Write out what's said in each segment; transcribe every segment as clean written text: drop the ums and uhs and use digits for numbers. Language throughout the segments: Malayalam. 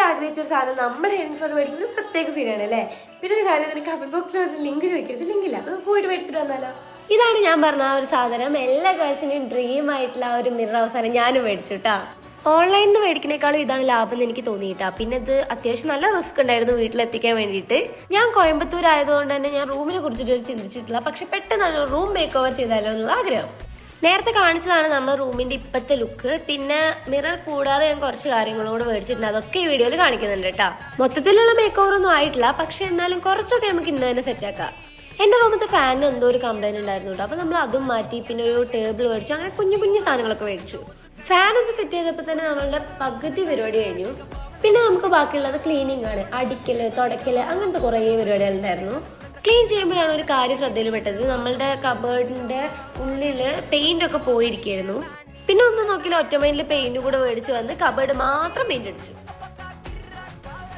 ആഗ്രഹിച്ച ഒരു സാധനം നമ്മുടെ ഹെഡ്സോട് മേടിക്കുമ്പോൾ പ്രത്യേക ഫീലാണ് അല്ലേ. പിന്നെ ഒരു കാര്യം, എനിക്ക് കമന്റ് ബോക്സിൽ വന്നിട്ട് ലിങ്ക് ചോദിക്കരുത്, ലിങ്കില്ല, നമുക്ക് പോയിട്ട് മേടിച്ചിട്ട് വന്നാലോ. ഇതാണ് ഞാൻ പറഞ്ഞ ആ ഒരു സാധനം. എല്ലാ ഗേൾസിൻ്റെയും ഡ്രീം ആയിട്ടുള്ള ആ ഒരു മിറർ അവസാനം ഞാനും മേടിച്ചു കേട്ടോ. ഓൺലൈനിൽ നിന്ന് മേടിക്കുന്നേക്കാളും ഇതാണ് ലാഭം എന്ന് എനിക്ക് തോന്നിയിട്ടാ. പിന്നെ ഇത് അത്യാവശ്യം നല്ല റിസ്ക് ഉണ്ടായിരുന്നു വീട്ടിലെത്തിക്കാൻ വേണ്ടിയിട്ട്. ഞാൻ കോയമ്പത്തൂർ ആയതുകൊണ്ട് തന്നെ ഞാൻ റൂമിനെ കുറിച്ചിട്ട് ചിന്തിച്ചിട്ടില്ല. പക്ഷെ പെട്ടെന്നാണ് റൂം മേക്ക് ഓവർ ചെയ്താലോ എന്നുള്ള ആഗ്രഹം. നേരത്തെ കാണിച്ചതാണ് നമ്മുടെ റൂമിന്റെ ഇപ്പോഴത്തെ ലുക്ക്. പിന്നെ മിറർ കൂടാതെ ഞാൻ കുറച്ച് കാര്യങ്ങളോട് മേടിച്ചിട്ടുണ്ട്, അതൊക്കെ ഈ വീഡിയോയിൽ കാണിക്കുന്നുണ്ട് കേട്ടോ. മൊത്തത്തിലുള്ള മേക്ക് ഓവർ ഒന്നും ആയിട്ടില്ല, പക്ഷെ എന്നാലും കുറച്ചൊക്കെ നമുക്ക് ഇന്ന് തന്നെ സെറ്റ് ആക്കാം. എൻ്റെ റൂമത്തെ ഫാനിന് എന്തോ ഒരു കംപ്ലൈന്റ് ഉണ്ടായിരുന്നു കേട്ടോ. അപ്പോൾ നമ്മൾ അതും മാറ്റി പിന്നെ ഒരു ടേബിൾ മേടിച്ചു. അങ്ങനെ കുഞ്ഞു കുഞ്ഞു സാധനങ്ങളൊക്കെ മേടിച്ചു. ഫാൻ ഒന്ന് ഫിറ്റ് ചെയ്തപ്പോൾ തന്നെ നമ്മളുടെ പകുതി പരിപാടി കഴിഞ്ഞു. പിന്നെ നമുക്ക് ബാക്കിയുള്ളത് ക്ലീനിങ് ആണ്. അടിക്കല്, തുടക്കല്, അങ്ങനത്തെ കുറേ പരിപാടികളുണ്ടായിരുന്നു. ക്ലീൻ ചെയ്യുമ്പോഴാണ് ഒരു കാര്യം ശ്രദ്ധയിൽ പെട്ടത്. നമ്മളുടെ കബേർഡിന്റെ ഉള്ളില് പെയിന്റ് ഒക്കെ പോയിരിക്കുന്നു. പിന്നെ ഒന്നും നോക്കിയില്ല, ഒറ്റ മൈൻഡിൽ പെയിന്റ് കൂടെ മേടിച്ചു വന്ന് കബേർഡ് മാത്രം പെയിന്റ് അടിച്ചു.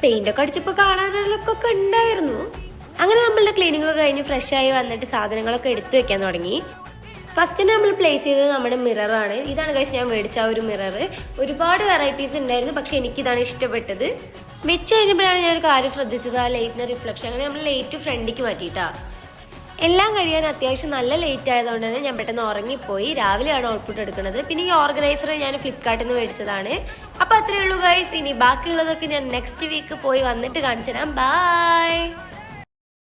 പെയിന്റ് ഒക്കെ അടിച്ചപ്പോൾ കാണാനൊക്കെ ഉണ്ടായിരുന്നു. അങ്ങനെ നമ്മളുടെ ക്ലീനിങ് ഒക്കെ കഴിഞ്ഞ് ഫ്രഷ് ആയി വന്നിട്ട് സാധനങ്ങളൊക്കെ എടുത്തു വെക്കാൻ തുടങ്ങി. ഫസ്റ്റ് നമ്മൾ പ്ലേസ് ചെയ്തത് നമ്മുടെ മിററാണ്. ഇതാണ് ഗൈസ് ഞാൻ മേടിച്ച ആ ഒരു മിറർ. ഒരുപാട് വെറൈറ്റീസ് ഉണ്ടായിരുന്നു, പക്ഷെ എനിക്കിതാണ് ഇഷ്ടപ്പെട്ടത്. വെച്ച് കഴിഞ്ഞപ്പോഴാണ് ഞാൻ ഒരു കാര്യം ശ്രദ്ധിച്ചത്, ആ ലൈറ്റിന്റെ റിഫ്ലക്ഷൻ. അങ്ങനെ നമ്മൾ ലൈറ്റ് ഫ്രണ്ടിലേക്ക് മാറ്റിയിട്ടാ. എല്ലാം കഴിയാൻ അത്യാവശ്യം നല്ല ലേറ്റ് ആയതുകൊണ്ട് തന്നെ ഞാൻ പെട്ടെന്ന് ഉറങ്ങിപ്പോയി. രാവിലെയാണ് ഔട്ട്പുട്ട് എടുക്കുന്നത്. പിന്നെ ഈ ഓർഗനൈസർ ഞാൻ ഫ്ലിപ്കാർട്ടിൽ നിന്ന് മേടിച്ചതാണ്. അപ്പോൾ അത്രയേ ഉള്ളൂ ഗൈസ്. ഇനി ബാക്കിയുള്ളതൊക്കെ ഞാൻ നെക്സ്റ്റ് വീക്ക് പോയി വന്നിട്ട് കാണിച്ചു തരാം. ബൈ.